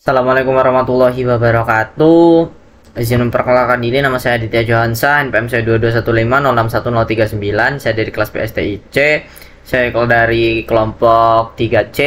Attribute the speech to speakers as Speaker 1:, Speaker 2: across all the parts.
Speaker 1: Assalamualaikum warahmatullahi wabarakatuh. Izin memperkenalkan diri, nama saya Aditya Johansa, NPM saya 2215061039. Saya dari kelas PSTIC. Saya dari kelompok 3C.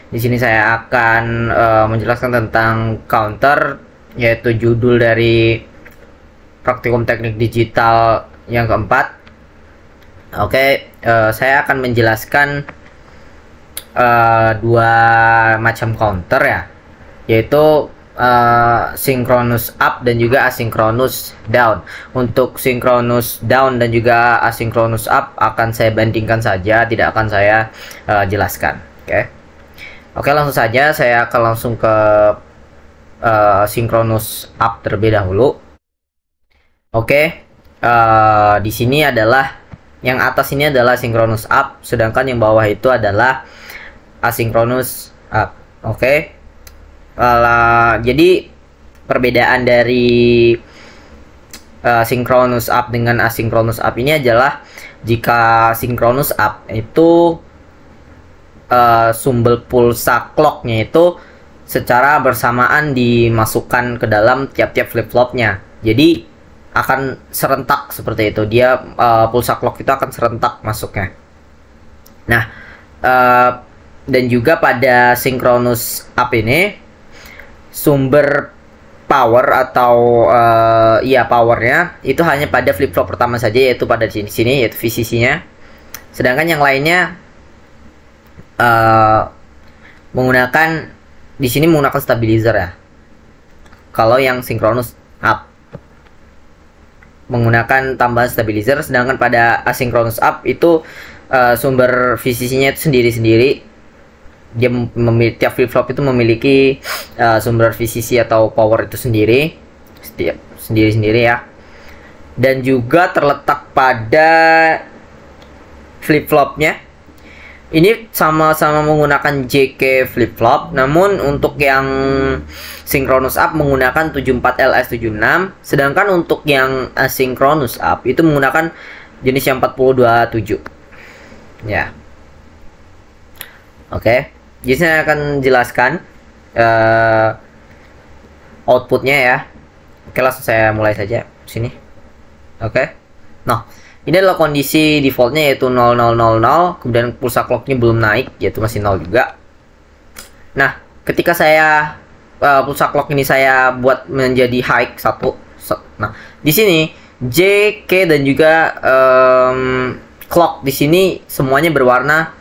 Speaker 1: Di sini saya akan menjelaskan tentang counter, yaitu judul dari praktikum teknik digital yang keempat. Oke, saya akan menjelaskan dua macam counter ya, yaitu synchronous up dan juga asynchronous down. Untuk synchronous down dan juga asynchronous up akan saya bandingkan saja, tidak akan saya jelaskan. Oke, langsung saja saya akan langsung ke synchronous up terlebih dahulu. Di sini adalah yang atas ini adalah synchronous up, sedangkan yang bawah itu adalah asynchronous up. Jadi perbedaan dari synchronous up dengan asynchronous up ini adalah jika synchronous up itu sumber pulsa clocknya itu secara bersamaan dimasukkan ke dalam tiap-tiap flip-flopnya. Jadi akan serentak seperti itu. Dia pulsa clock itu akan serentak masuknya. Nah, dan juga pada synchronous up ini sumber power atau powernya itu hanya pada flip flop pertama saja, yaitu pada sini yaitu VCC-nya. Sedangkan yang lainnya menggunakan di sini menggunakan stabilizer ya. Kalau yang synchronous up menggunakan tambahan stabilizer, sedangkan pada asynchronous up itu sumber VCC-nya itu sendiri-sendiri. Dia tiap flip flop itu memiliki sumber VCC atau power itu sendiri-sendiri ya. Dan juga terletak pada flip flopnya. Ini sama-sama menggunakan JK flip flop, namun untuk yang synchronous up menggunakan 74LS76, sedangkan untuk yang asynchronous up itu menggunakan jenis yang 4027 ya. Jadi saya akan jelaskan outputnya ya. Langsung saya mulai saja sini. Nah, ini adalah kondisi defaultnya, yaitu 0000, kemudian pulsa clocknya belum naik, yaitu masih 0 juga. Nah, ketika saya pulsa clock ini saya buat menjadi high 1. Nah, di sini J, K dan juga clock di sini semuanya berwarna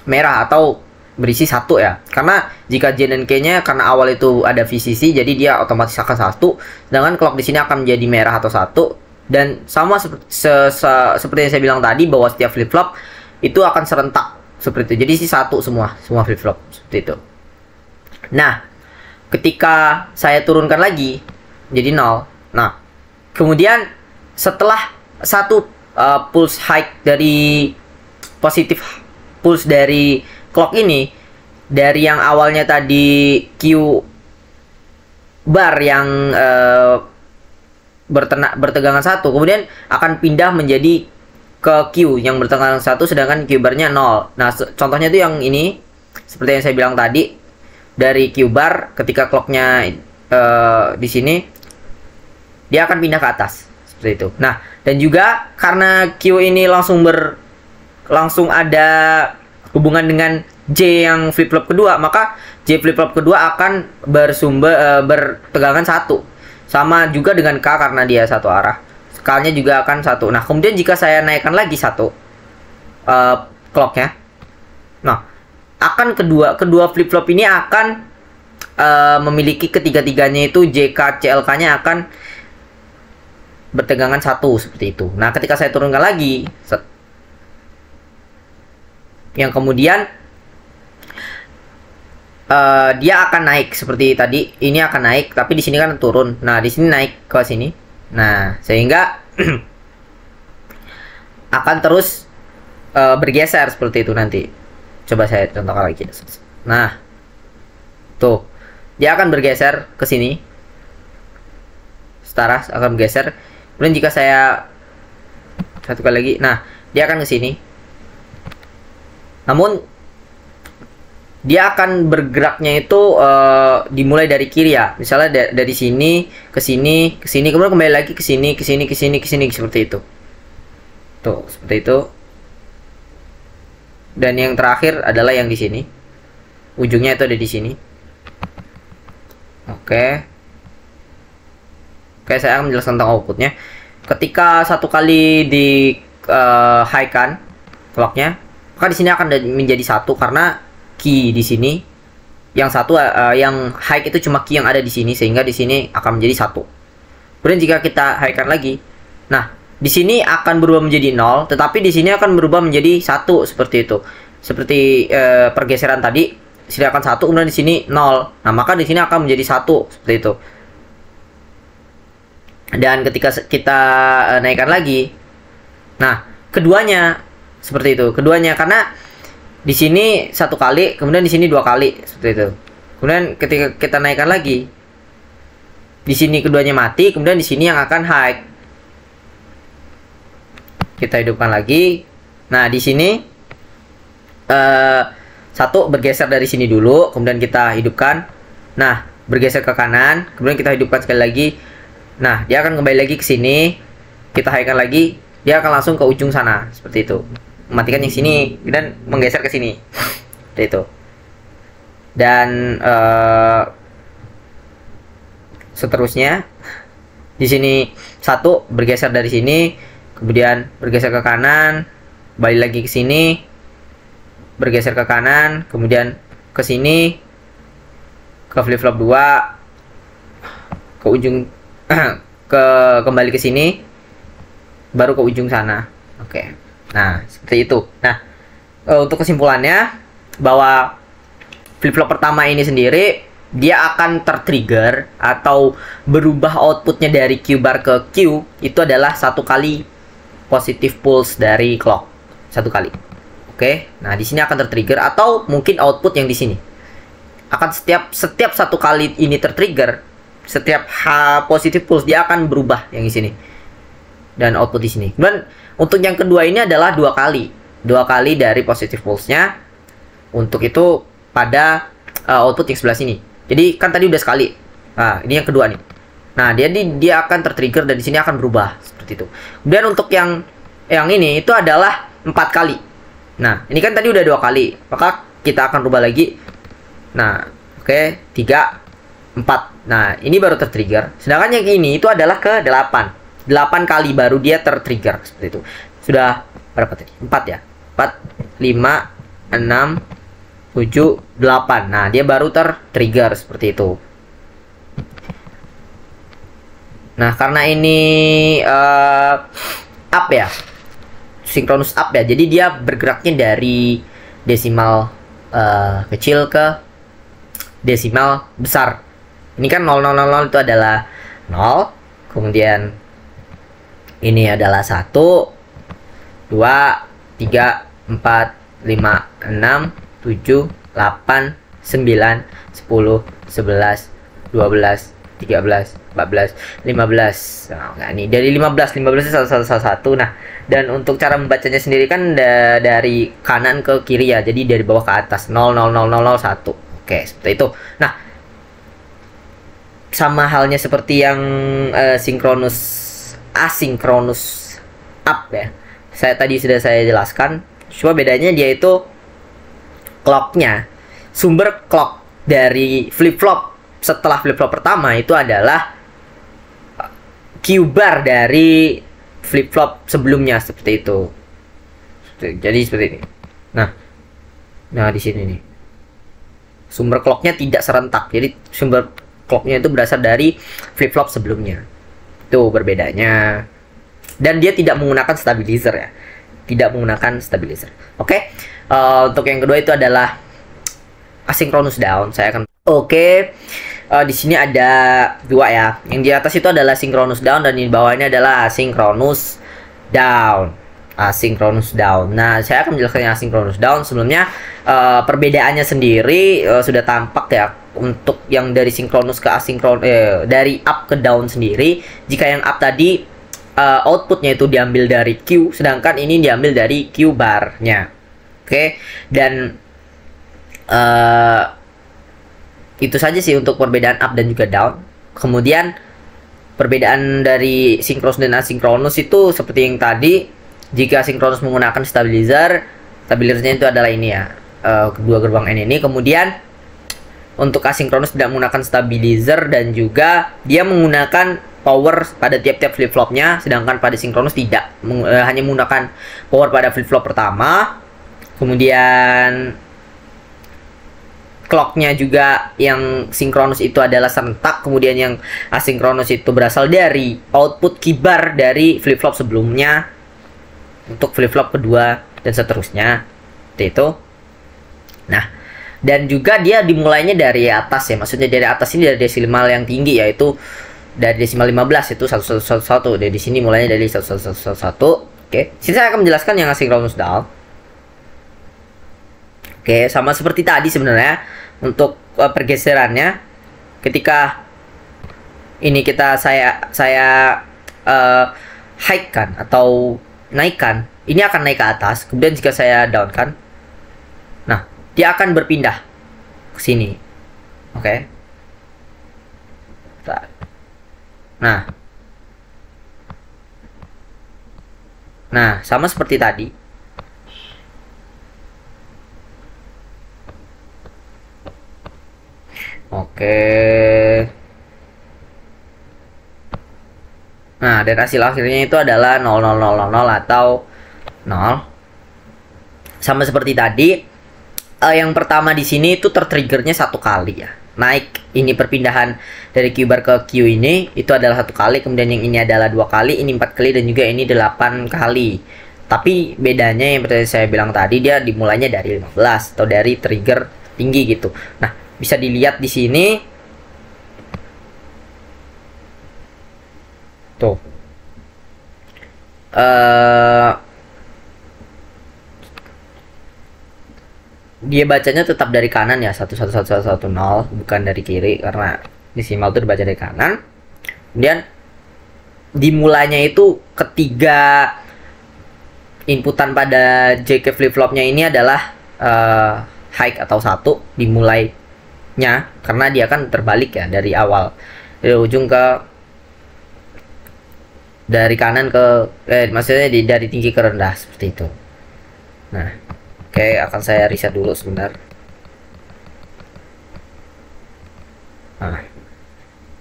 Speaker 1: merah atau berisi 1 ya, karena jika J dan K nya karena awal itu ada VCC, jadi dia otomatis akan 1, sedangkan clock di sini akan menjadi merah atau 1. Dan sama seperti yang saya bilang tadi, bahwa setiap flip flop itu akan serentak seperti itu, jadi si 1 semua flip flop seperti itu. Nah, ketika saya turunkan lagi jadi 0, nah kemudian setelah satu pulse high dari positif pulse dari clock ini, dari yang awalnya tadi Q bar yang bertegangan 1, kemudian akan pindah menjadi ke Q yang bertegangan 1, sedangkan Q barnya 0. Nah, contohnya itu yang ini, seperti yang saya bilang tadi, dari Q bar ketika clocknya di sini dia akan pindah ke atas seperti itu. Nah, dan juga karena Q ini langsung ada hubungan dengan J yang flip flop kedua, maka J flip flop kedua akan bertegangan 1. Sama juga dengan K karena dia satu arah. K-nya juga akan 1. Nah, kemudian jika saya naikkan lagi 1 clocknya, nah akan kedua flip flop ini akan memiliki ketiga-tiganya itu JK CLK-nya akan bertegangan 1 seperti itu. Nah, ketika saya turunkan lagi yang kemudian dia akan naik seperti tadi. Ini akan naik, tapi di sini kan turun. Nah, di sini naik ke sini. Nah, sehingga akan terus bergeser seperti itu nanti. Coba saya contohkan lagi. Nah, tuh dia akan bergeser ke sini. Setara akan bergeser. Kemudian jika saya satu kali lagi, nah dia akan ke sini. Namun dia akan bergeraknya itu dimulai dari kiri ya. Misalnya dari sini ke sini, ke sini, kemudian kembali lagi ke sini, ke sini, ke sini, ke sini, seperti itu. Tuh, seperti itu. Dan yang terakhir adalah yang di sini. Ujungnya itu ada di sini. Oke. Oke, saya akan menjelaskan tentang outputnya. Ketika satu kali di high kan clocknya, maka di sini akan menjadi satu karena key di sini yang satu yang high itu cuma key yang ada di sini, sehingga di sini akan menjadi satu. Kemudian jika kita high kan lagi, nah di sini akan berubah menjadi 0, tetapi di sini akan berubah menjadi satu, seperti itu. Seperti pergeseran tadi, sini akan satu, kemudian di sini 0. Nah, maka di sini akan menjadi satu, seperti itu. Dan ketika kita naikkan lagi, nah keduanya seperti itu, keduanya karena di sini satu kali, kemudian di sini dua kali, seperti itu. Kemudian ketika kita naikkan lagi, di sini keduanya mati, kemudian di sini yang akan high. Kita hidupkan lagi. Nah di sini satu bergeser dari sini dulu, kemudian kita hidupkan. Nah bergeser ke kanan, kemudian kita hidupkan sekali lagi. Nah, dia akan kembali lagi ke sini. Kita high-kan lagi, dia akan langsung ke ujung sana, seperti itu. Mematikan yang sini dan menggeser ke sini. Seperti itu. Dan seterusnya di sini satu bergeser dari sini, kemudian bergeser ke kanan, balik lagi ke sini, bergeser ke kanan, kemudian ke sini, ke flip-flop 2, ke ujung kembali ke sini, baru ke ujung sana. Oke. Nah, seperti itu. Nah, untuk kesimpulannya bahwa flip-flop pertama ini sendiri dia akan tertrigger atau berubah outputnya dari Q bar ke Q itu adalah satu kali positive pulse dari clock, satu kali. Oke. Nah, di sini akan tertrigger, atau mungkin output yang di sini akan setiap satu kali ini tertrigger, setiap positive pulse dia akan berubah yang di sini dan output di sini. Dan untuk yang kedua ini adalah dua kali dari positive pulse-nya. Untuk itu pada output yang sebelah sini. Jadi kan tadi udah sekali. Nah, ini yang kedua nih. Nah, dia akan tertrigger dan di sini akan berubah seperti itu. Kemudian untuk yang ini itu adalah 4 kali. Nah, ini kan tadi udah 2 kali. Maka kita akan rubah lagi. Nah, oke, 3 4. Nah, ini baru tertrigger. Sedangkan yang ini itu adalah ke 8. 8 kali baru dia tertrigger seperti itu. Sudah berapa tadi? 4 ya? 4, 5, 6, 7, 8. Nah, dia baru tertrigger seperti itu. Nah, karena ini up ya. Synchronous up ya. Jadi dia bergeraknya dari desimal kecil ke desimal besar. Ini kan 0000 itu adalah 0, kemudian ini adalah 1, 2, 3, 4, 5, 6, 7, 8, 9, 10, 11, 12, 13, 14, 15. Nah, ini dari 15 itu salah satu. Nah, dan untuk cara membacanya sendiri kan dari kanan ke kiri ya. Jadi dari bawah ke atas 00001. Oke, seperti itu. Nah, sama halnya seperti yang asinkronus up ya. Tadi sudah saya jelaskan. Cuma bedanya dia itu clocknya, sumber clock dari flip-flop setelah flip-flop pertama itu adalah Q bar dari flip-flop sebelumnya, seperti itu. Jadi seperti ini. Nah di sini nih. Sumber clocknya tidak serentak. Jadi sumber clocknya itu berasal dari flip-flop sebelumnya. Itu berbedanya. Dan dia tidak menggunakan stabilizer ya. Tidak menggunakan stabilizer. Oke. Untuk yang kedua itu adalah asynchronous down. Saya akan di sini ada dua ya. Yang di atas itu adalah synchronous down dan di bawahnya adalah asynchronous down. Asynchronous down. Nah, saya akan menjelaskan asynchronous down. Sebelumnya perbedaannya sendiri sudah tampak ya. Untuk yang dari sinkronus ke asinkron, dari up ke down sendiri, jika yang up tadi outputnya itu diambil dari Q, sedangkan ini diambil dari Q barnya. Oke. Dan eh itu saja sih untuk perbedaan up dan juga down. Kemudian perbedaan dari sinkronus dan asinkronus itu seperti yang tadi. Jika sinkronus menggunakan stabilizernya itu adalah ini ya, kedua gerbang N ini. Kemudian untuk asinkronus tidak menggunakan stabilizer dan juga dia menggunakan power pada tiap-tiap flip-flopnya, sedangkan pada sinkronus tidak, hanya menggunakan power pada flip-flop pertama. Kemudian clocknya juga yang sinkronus itu adalah serentak, kemudian yang asinkronus itu berasal dari output keybar dari flip-flop sebelumnya untuk flip-flop kedua dan seterusnya, seperti itu. Nah, dan juga dia dimulainya dari atas ya, maksudnya dari atas ini dari desimal yang tinggi, yaitu dari desimal 15 itu 1111. Dari sini mulainya dari 1111. Oke, sini saya akan menjelaskan yang asinkronus down. Oke, sama seperti tadi sebenarnya untuk pergeserannya. Ketika ini saya high kan atau naikkan, ini akan naik ke atas. Kemudian jika saya down kan, nah dia akan berpindah ke sini. Oke. Nah sama seperti tadi. Oke. Nah, dan hasil akhirnya itu adalah 0,0000 atau 0. Sama seperti tadi, yang pertama di sini itu tertriggernya 1 kali ya. Naik ini perpindahan dari Q bar ke Q ini itu adalah 1 kali, kemudian yang ini adalah 2 kali, ini 4 kali, dan juga ini 8 kali. Tapi bedanya yang seperti saya bilang tadi, dia dimulainya dari 15 atau dari trigger tinggi gitu. Nah, bisa dilihat di sini. Tuh. Dia bacanya tetap dari kanan ya, 11110, bukan dari kiri, karena desimal itu dibaca dari kanan. Kemudian dimulainya itu ketiga inputan pada JK flip-flopnya ini adalah high atau 1 dimulainya, karena dia kan terbalik ya dari awal, dari ujung ke dari kanan ke maksudnya dari tinggi ke rendah seperti itu. Nah, oke, akan saya reset dulu sebentar. Nah,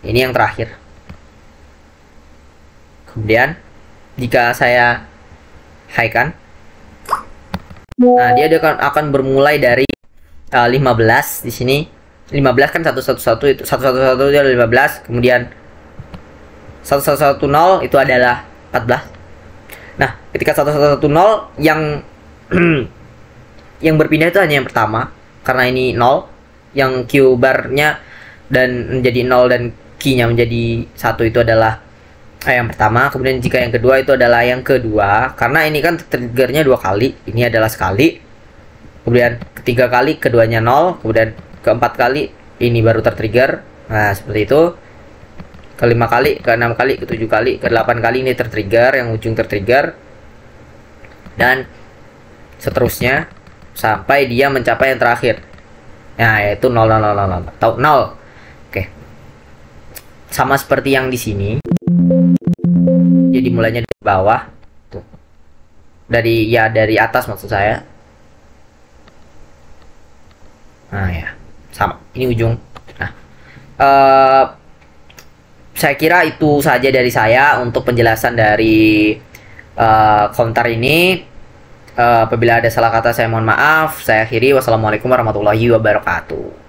Speaker 1: ini yang terakhir. Kemudian jika saya high kan, nah dia akan bermulai dari 15 di sini. 15 kan 111 itu 111 itu adalah 15, kemudian 1110 itu adalah 14. Nah, ketika 1110 yang yang berpindah itu hanya yang pertama, karena ini 0, yang Q barnya dan menjadi 0 dan key-nya menjadi 1 itu adalah yang pertama. Kemudian jika yang kedua itu adalah yang kedua, karena ini kan triggernya 2 kali, ini adalah sekali. Kemudian ketiga kali keduanya 0, kemudian keempat kali ini baru tertrigger. Nah, seperti itu. Kelima kali, keenam kali, ketujuh kali, ke-8 kali ini tertrigger, yang ujung tertrigger, dan seterusnya sampai dia mencapai yang terakhir. Nah, yaitu 0 atau 0. Oke. Sama seperti yang di sini. Jadi mulainya dari bawah tuh. Dari atas maksud saya. Nah, ya. Sama. Ini ujung. Nah, saya kira itu saja dari saya untuk penjelasan dari counter ini. Apabila ada salah kata saya mohon maaf. Saya akhiri. Wassalamualaikum warahmatullahi wabarakatuh.